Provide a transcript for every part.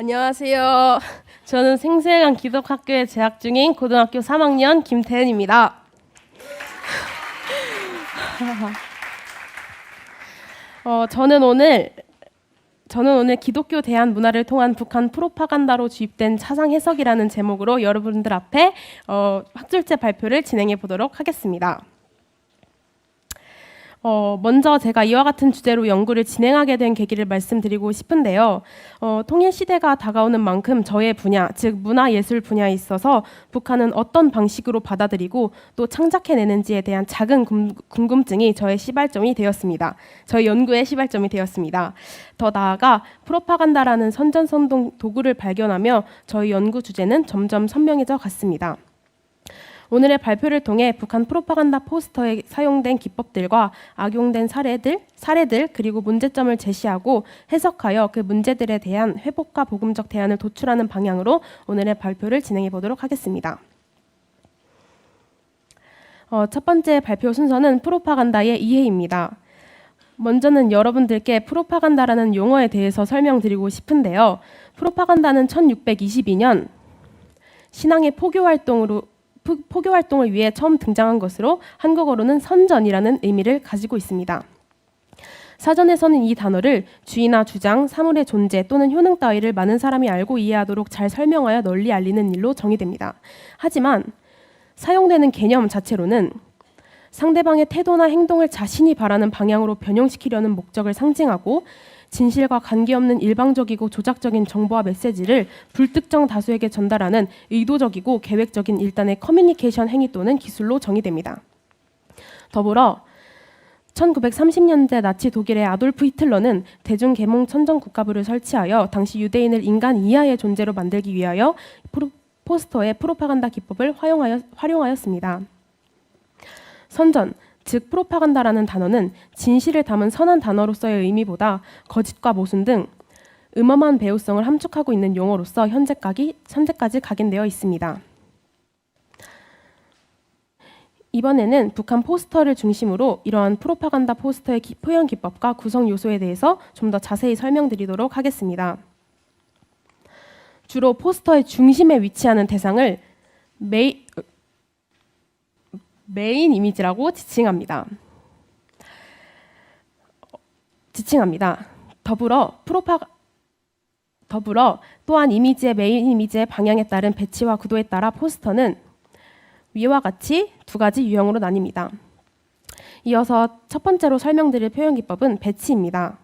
안녕하세요. 저는 생수회관 기독학교에 재학 중인 고등학교 3학년 김태은입니다. 저는 오늘 기독교 대한 문화를 통한 북한 프로파간다로 주입된 사상 해석이라는 제목으로 여러분들 앞에 학술제 발표를 진행해 보도록 하겠습니다. 먼저 제가 이와 같은 주제로 연구를 진행하게 된 계기를 말씀드리고 싶은데요. 통일 시대가 다가오는 만큼 저의 분야, 즉 문화예술 분야에 있어서 북한은 어떤 방식으로 받아들이고 또 창작해내는지에 대한 작은 궁금증이 저의 시발점이 되었습니다. 저의 연구의 시발점이 되었습니다. 더 나아가 프로파간다라는 선전선동 도구를 발견하며 저희 연구 주제는 점점 선명해져 갔습니다. 오늘의 발표를 통해 북한 프로파간다 포스터에 사용된 기법들과 악용된 사례들 그리고 문제점을 제시하고 해석하여 그 문제들에 대한 회복과 복음적 대안을 도출하는 방향으로 오늘의 발표를 진행해 보도록 하겠습니다. 첫 번째 발표 순서는 프로파간다의 이해입니다. 먼저는 여러분들께 프로파간다라는 용어에 대해서 설명드리고 싶은데요. 프로파간다는 1622년 신앙의 포교 활동을 위해 처음 등장한 것으로 한국어로는 선전이라는 의미를 가지고 있습니다. 사전에서는 이 단어를 주의나 주장, 사물의 존재 또는 효능 따위를 많은 사람이 알고 이해하도록 잘 설명하여 널리 알리는 일로 정의됩니다. 하지만 사용되는 개념 자체로는 상대방의 태도나 행동을 자신이 바라는 방향으로 변형시키려는 목적을 상징하고 진실과 관계없는 일방적이고 조작적인 정보와 메시지를 불특정 다수에게 전달하는 의도적이고 계획적인 일단의 커뮤니케이션 행위 또는 기술로 정의됩니다. 더불어 1930년대 나치 독일의 아돌프 히틀러는 대중계몽 천정국가부를 설치하여 당시 유대인을 인간 이하의 존재로 만들기 위하여 포스터의 프로파간다 기법을 활용하였습니다. 선전, 즉 프로파간다라는 단어는 진실을 담은 선한 단어로서의 의미보다 거짓과 모순 등 음험한 배우성을 함축하고 있는 용어로서 현재까지 각인되어 있습니다. 이번에는 북한 포스터를 중심으로 이러한 프로파간다 포스터의 표현 기법과 구성 요소에 대해서 좀 더 자세히 설명드리도록 하겠습니다. 주로 포스터의 중심에 위치하는 대상을 메인 이미지라고 지칭합니다. 더불어 또한 이미지의 메인 이미지의 방향에 따른 배치와 구도에 따라 포스터는 위와 같이 두 가지 유형으로 나뉩니다. 이어서 첫 번째로 설명드릴 표현 기법은 배치입니다.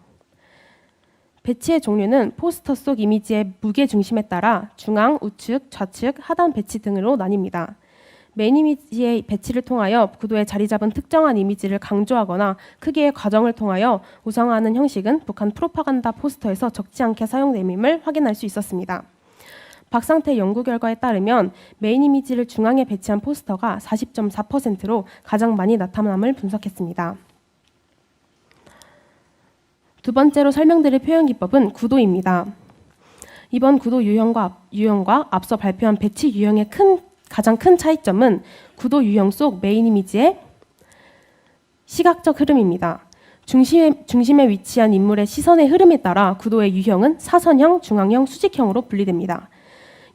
배치의 종류는 포스터 속 이미지의 무게 중심에 따라 중앙, 우측, 좌측, 하단 배치 등으로 나뉩니다. 메인 이미지의 배치를 통하여 구도에 자리 잡은 특정한 이미지를 강조하거나 크기의 과정을 통하여 우상화하는 형식은 북한 프로파간다 포스터에서 적지 않게 사용됨임을 확인할 수 있었습니다. 박상태 연구 결과에 따르면 메인 이미지를 중앙에 배치한 포스터가 40.4%로 가장 많이 나타남을 분석했습니다. 두 번째로 설명드릴 표현 기법은 구도입니다. 이번 구도 유형과 앞서 발표한 배치 유형의 가장 큰 차이점은 구도 유형 속 메인 이미지의 시각적 흐름입니다. 중심에 위치한 인물의 시선의 흐름에 따라 구도의 유형은 사선형, 중앙형, 수직형으로 분리됩니다.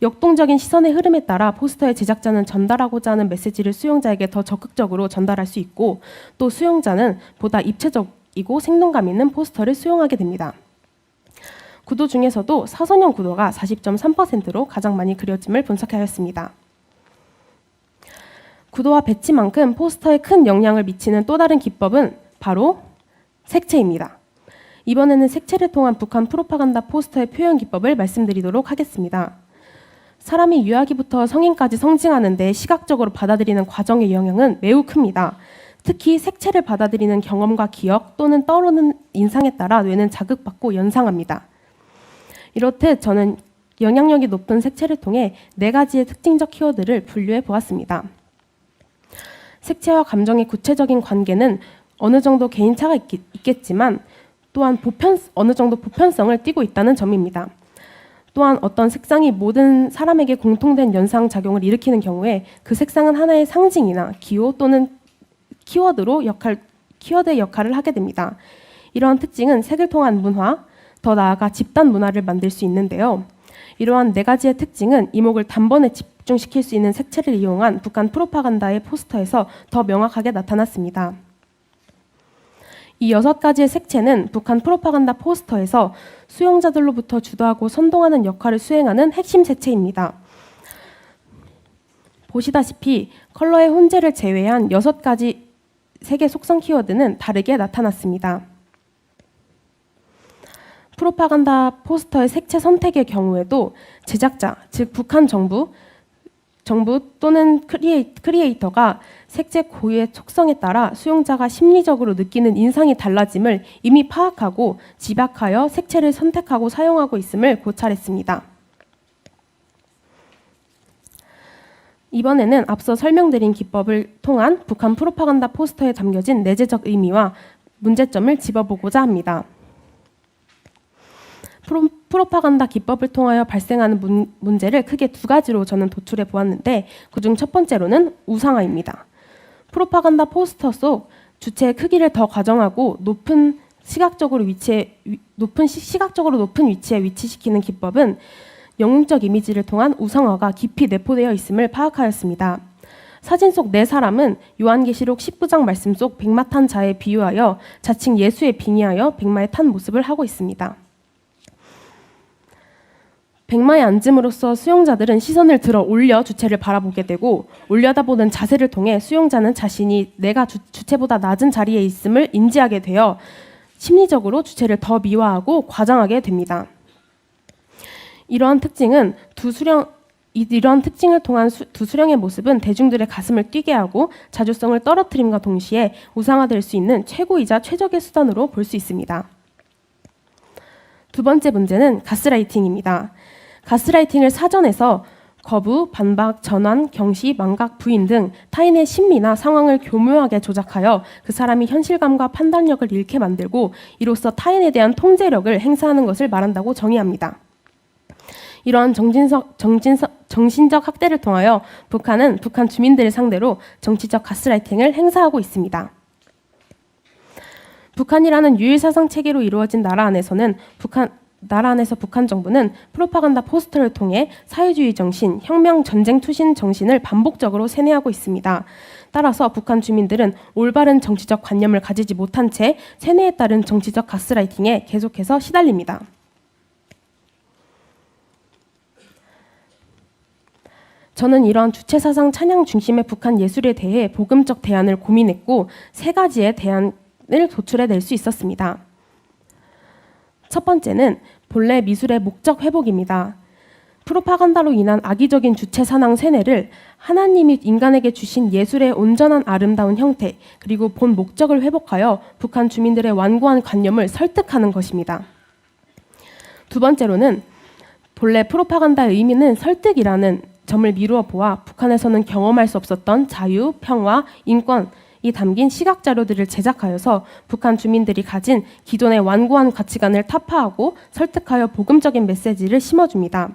역동적인 시선의 흐름에 따라 포스터의 제작자는 전달하고자 하는 메시지를 수용자에게 더 적극적으로 전달할 수 있고 또 수용자는 보다 입체적이고 생동감 있는 포스터를 수용하게 됩니다. 구도 중에서도 사선형 구도가 40.3%로 가장 많이 그려짐을 분석하였습니다. 구도와 배치만큼 포스터에 큰 영향을 미치는 또 다른 기법은 바로 색채입니다. 이번에는 색채를 통한 북한 프로파간다 포스터의 표현 기법을 말씀드리도록 하겠습니다. 사람이 유아기부터 성인까지 성장하는 데 시각적으로 받아들이는 과정의 영향은 매우 큽니다. 특히 색채를 받아들이는 경험과 기억 또는 떠오르는 인상에 따라 뇌는 자극받고 연상합니다. 이렇듯 저는 영향력이 높은 색채를 통해 4가지의 특징적 키워드를 분류해 보았습니다. 색채와 감정의 구체적인 관계는 어느 정도 개인차가 있겠지만 또한 어느 정도 보편성을 띠고 있다는 점입니다. 또한 어떤 색상이 모든 사람에게 공통된 연상작용을 일으키는 경우에 그 색상은 하나의 상징이나 기호 또는 키워드의 역할을 하게 됩니다. 이러한 특징은 색을 통한 문화, 더 나아가 집단 문화를 만들 수 있는데요. 이러한 네 가지의 특징은 이목을 단번에 집중시킬 수 있는 색채를 이용한 북한 프로파간다의 포스터에서 더 명확하게 나타났습니다. 이 6가지의 색채는 북한 프로파간다 포스터에서 수용자들로부터 주도하고 선동하는 역할을 수행하는 핵심 색채입니다. 보시다시피 컬러의 혼재를 제외한 6가지 색의 속성 키워드는 다르게 나타났습니다. 프로파간다 포스터의 색채 선택의 경우에도 제작자, 즉 북한 정부 또는 크리에이터가 색채 고유의 속성에 따라 수용자가 심리적으로 느끼는 인상이 달라짐을 이미 파악하고 집약하여 색채를 선택하고 사용하고 있음을 고찰했습니다. 이번에는 앞서 설명드린 기법을 통한 북한 프로파간다 포스터에 담겨진 내재적 의미와 문제점을 짚어보고자 합니다. 프로파간다 기법을 통하여 발생하는 문제를 크게 2가지로 저는 도출해 보았는데 그중 첫 번째로는 우상화입니다. 프로파간다 포스터 속 주체의 크기를 더 가정하고 시각적으로 높은 위치에 위치시키는 기법은 영웅적 이미지를 통한 우상화가 깊이 내포되어 있음을 파악하였습니다. 사진 속 4사람은 요한계시록 19장 말씀 속 백마 탄 자에 비유하여 자칭 예수에 빙의하여 백마에 탄 모습을 하고 있습니다. 백마에 앉음으로써 수용자들은 시선을 들어 올려 주체를 바라보게 되고 올려다보는 자세를 통해 수용자는 자신이 내가 주체보다 낮은 자리에 있음을 인지하게 되어 심리적으로 주체를 더 미화하고 과장하게 됩니다. 이러한 특징을 통한 두 수령의 모습은 대중들의 가슴을 뛰게 하고 자주성을 떨어뜨림과 동시에 우상화될 수 있는 최고이자 최적의 수단으로 볼 수 있습니다. 두 번째 문제는 가스라이팅입니다. 가스라이팅을 사전에서 거부, 반박, 전환, 경시, 망각, 부인 등 타인의 심리나 상황을 교묘하게 조작하여 그 사람이 현실감과 판단력을 잃게 만들고 이로써 타인에 대한 통제력을 행사하는 것을 말한다고 정의합니다. 이러한 정신적 학대를 통하여 북한은 북한 주민들을 상대로 정치적 가스라이팅을 행사하고 있습니다. 북한이라는 유일사상 체계로 이루어진 나라 안에서 북한 정부는 프로파간다 포스터를 통해 사회주의 정신, 혁명, 전쟁 투신 정신을 반복적으로 세뇌하고 있습니다. 따라서 북한 주민들은 올바른 정치적 관념을 가지지 못한 채 세뇌에 따른 정치적 가스라이팅에 계속해서 시달립니다. 저는 이러한 주체사상 찬양 중심의 북한 예술에 대해 복음적 대안을 고민했고 3가지의 대안을 도출해낼 수 있었습니다. 첫 번째는 본래 미술의 목적 회복입니다. 프로파간다로 인한 악의적인 주체사상 세뇌를 하나님이 인간에게 주신 예술의 온전한 아름다운 형태 그리고 본 목적을 회복하여 북한 주민들의 완고한 관념을 설득하는 것입니다. 두 번째로는 본래 프로파간다의 의미는 설득이라는 점을 미루어 보아 북한에서는 경험할 수 없었던 자유, 평화, 인권이 담긴 시각 자료들을 제작하여서 북한 주민들이 가진 기존의 완고한 가치관을 타파하고 설득하여 복음적인 메시지를 심어줍니다.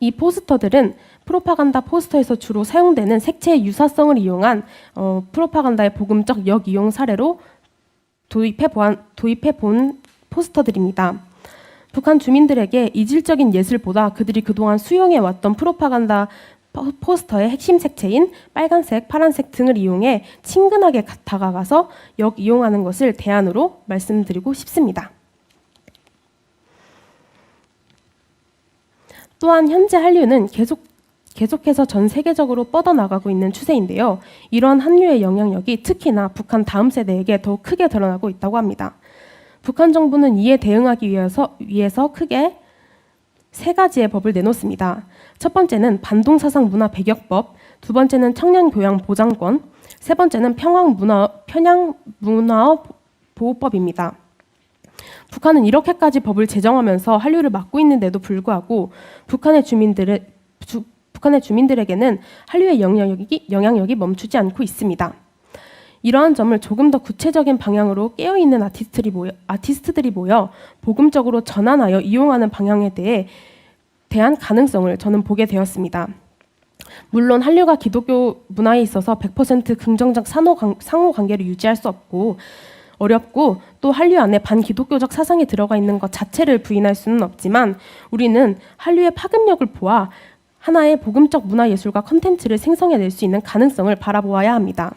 이 포스터들은 프로파간다 포스터에서 주로 사용되는 색채의 유사성을 이용한 프로파간다의 복음적 역이용 사례로 도입해 본 포스터들입니다. 북한 주민들에게 이질적인 예술보다 그들이 그동안 수용해왔던 프로파간다 포스터의 핵심 색채인 빨간색, 파란색 등을 이용해 친근하게 다가가서 역이용하는 것을 대안으로 말씀드리고 싶습니다. 또한 현재 한류는 계속해서 전 세계적으로 뻗어나가고 있는 추세인데요. 이러한 한류의 영향력이 특히나 북한 다음 세대에게 더욱 크게 드러나고 있다고 합니다. 북한 정부는 이에 대응하기 위해서 크게 3가지의 법을 내놓습니다. 첫 번째는 반동사상 문화 배격법, 두 번째는 청년 교양 보장권, 세 번째는 편향 문화 보호법입니다. 북한은 이렇게까지 법을 제정하면서 한류를 막고 있는데도 불구하고 북한의 주민들에게는 한류의 영향력이 멈추지 않고 있습니다. 이러한 점을 조금 더 구체적인 방향으로 깨어있는 아티스트들이 모여 복음적으로 전환하여 이용하는 방향에 대한 가능성을 저는 보게 되었습니다. 물론 한류가 기독교 문화에 있어서 100% 긍정적 상호관계를 유지할 수 없고 어렵고 또 한류 안에 반기독교적 사상이 들어가 있는 것 자체를 부인할 수는 없지만 우리는 한류의 파급력을 보아 하나의 복음적 문화예술과 컨텐츠를 생성해낼 수 있는 가능성을 바라보아야 합니다.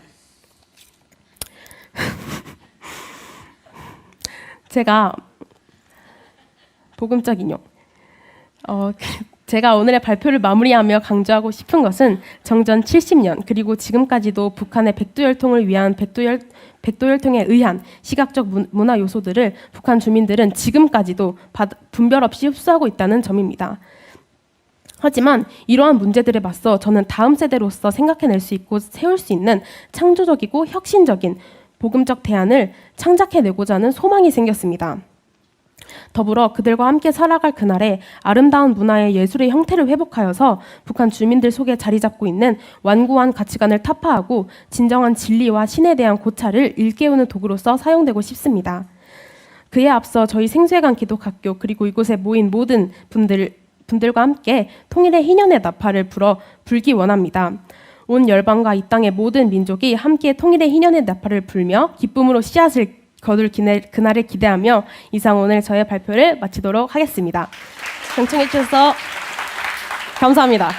제가 복음적 인용. 제가 오늘의 발표를 마무리하며 강조하고 싶은 것은 정전 70년 그리고 지금까지도 북한의 백두혈통을 위한 백두혈통에 의한 시각적 문화 요소들을 북한 주민들은 지금까지도 분별 없이 흡수하고 있다는 점입니다. 하지만 이러한 문제들에 맞서 저는 다음 세대로서 생각해낼 수 있고 세울 수 있는 창조적이고 혁신적인 복음적 대안을 창작해내고자 하는 소망이 생겼습니다. 더불어 그들과 함께 살아갈 그날에 아름다운 문화의 예술의 형태를 회복하여서 북한 주민들 속에 자리 잡고 있는 완고한 가치관을 타파하고 진정한 진리와 신에 대한 고찰을 일깨우는 도구로서 사용되고 싶습니다. 그에 앞서 저희 생수회관 기독학교 그리고 이곳에 모인 모든 분들과 함께 통일의 희년의 나팔을 불기 원합니다. 온 열방과 이 땅의 모든 민족이 함께 통일의 희년의 나팔을 불며 기쁨으로 씨앗을 거둘 그날을 기대하며 이상 오늘 저의 발표를 마치도록 하겠습니다. 경청해 주셔서 감사합니다.